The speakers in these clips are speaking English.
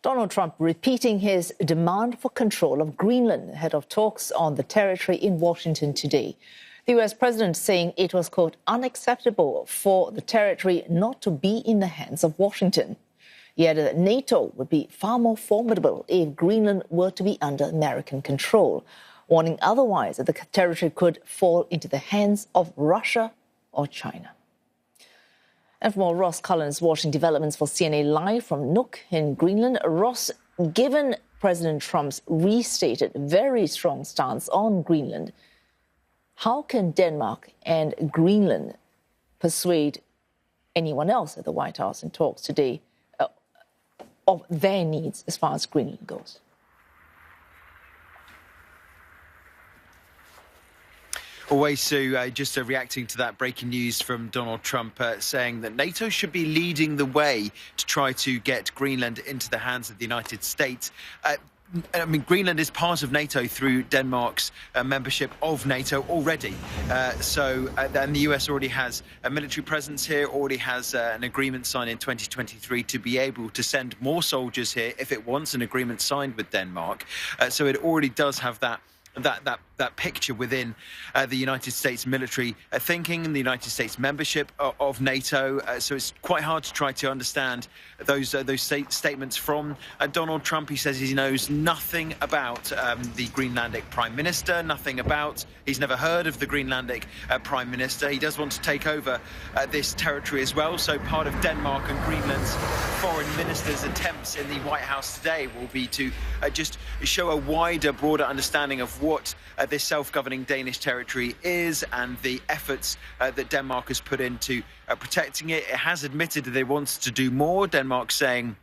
Donald Trump repeating his demand for control of Greenland ahead of talks on the territory in Washington today. The US president saying it was, quote, unacceptable for the territory not to be in the hands of Washington. He added that NATO would be far more formidable if Greenland were to be under American control, warning otherwise that the territory could fall into the hands of Russia or China. And for more, Ross Cullen is watching developments for CNA Live from Nuuk in Greenland. Ross, given President Trump's restated very strong stance on Greenland, how can Denmark and Greenland persuade anyone else at the White House in talks today of their needs as far as Greenland goes? Always, Sue, just reacting to that breaking news from Donald Trump saying that NATO should be leading the way to try to get Greenland into the hands of the United States. I mean, Greenland is part of NATO through Denmark's membership of NATO already. And the US already has a military presence here, already has an agreement signed in 2023 to be able to send more soldiers here if it wants an agreement signed with Denmark. So it already does have that picture within the United States military thinking and the United States membership of NATO. So it's quite hard to try to understand those statements from Donald Trump. He says he knows nothing about the Greenlandic Prime Minister, he's never heard of the Greenlandic Prime Minister. He does want to take over this territory as well. So part of Denmark and Greenland's foreign minister's attempts in the White House today will be to just show a wider, broader understanding of what this self-governing Danish territory is and the efforts that Denmark has put into protecting it. It has admitted that it wants to do more. Denmark saying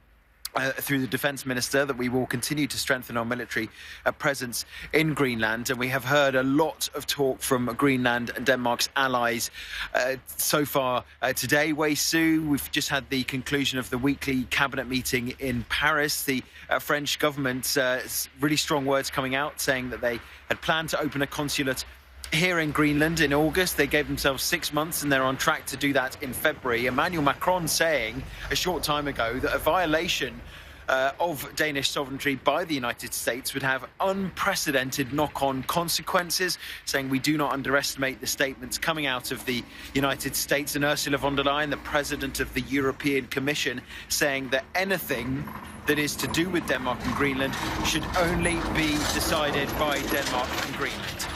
through the defence minister that we will continue to strengthen our military presence in Greenland. And we have heard a lot of talk from Greenland and Denmark's allies so far today. Wei Su, we've just had the conclusion of the weekly cabinet meeting in Paris. The French government, really strong words coming out saying that they had planned to open a consulate here in Greenland in August. They gave themselves 6 months and they're on track to do that in February. Emmanuel Macron saying a short time ago that a violation of Danish sovereignty by the United States would have unprecedented knock-on consequences, saying we do not underestimate the statements coming out of the United States. And Ursula von der Leyen, the president of the European Commission, saying that anything that is to do with Denmark and Greenland should only be decided by Denmark and Greenland.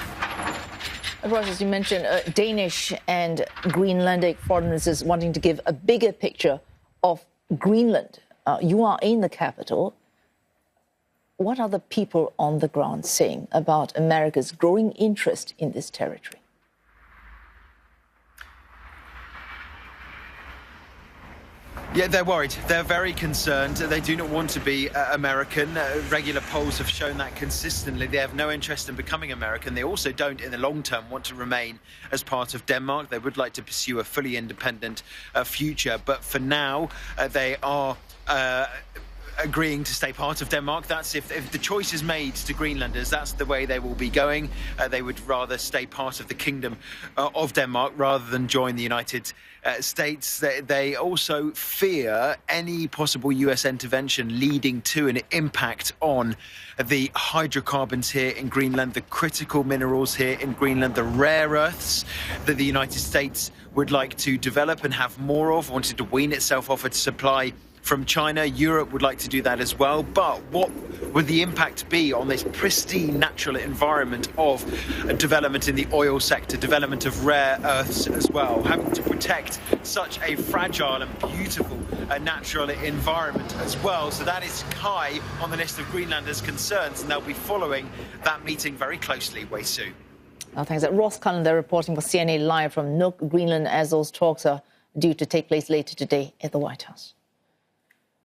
Ross, as you mentioned, Danish and Greenlandic foreign ministers wanting to give a bigger picture of Greenland. You are in the capital. What are the people on the ground saying about America's growing interest in this territory? Yeah, they're worried. They're very concerned. They do not want to be American. Regular polls have shown that consistently. They have no interest in becoming American. They also don't, in the long term, want to remain as part of Denmark. They would like to pursue a fully independent future. But for now, they are agreeing to stay part of Denmark. That's if the choice is made to Greenlanders, that's the way they will be going. They would rather stay part of the kingdom of Denmark rather than join the United States. They also fear any possible US intervention leading to an impact on the hydrocarbons here in Greenland, the critical minerals here in Greenland, the rare earths that the United States would like to develop and have more of, wanted to wean itself off its supply from China. Europe would like to do that as well. But what would the impact be on this pristine natural environment of development in the oil sector, development of rare earths as well, having to protect such a fragile and beautiful natural environment as well? So that is high on the list of Greenlanders' concerns, and they'll be following that meeting very closely. Wei Su. Thanks. Ross Cullen, they're reporting for CNA Live from Nuuk, Greenland, as those talks are due to take place later today at the White House.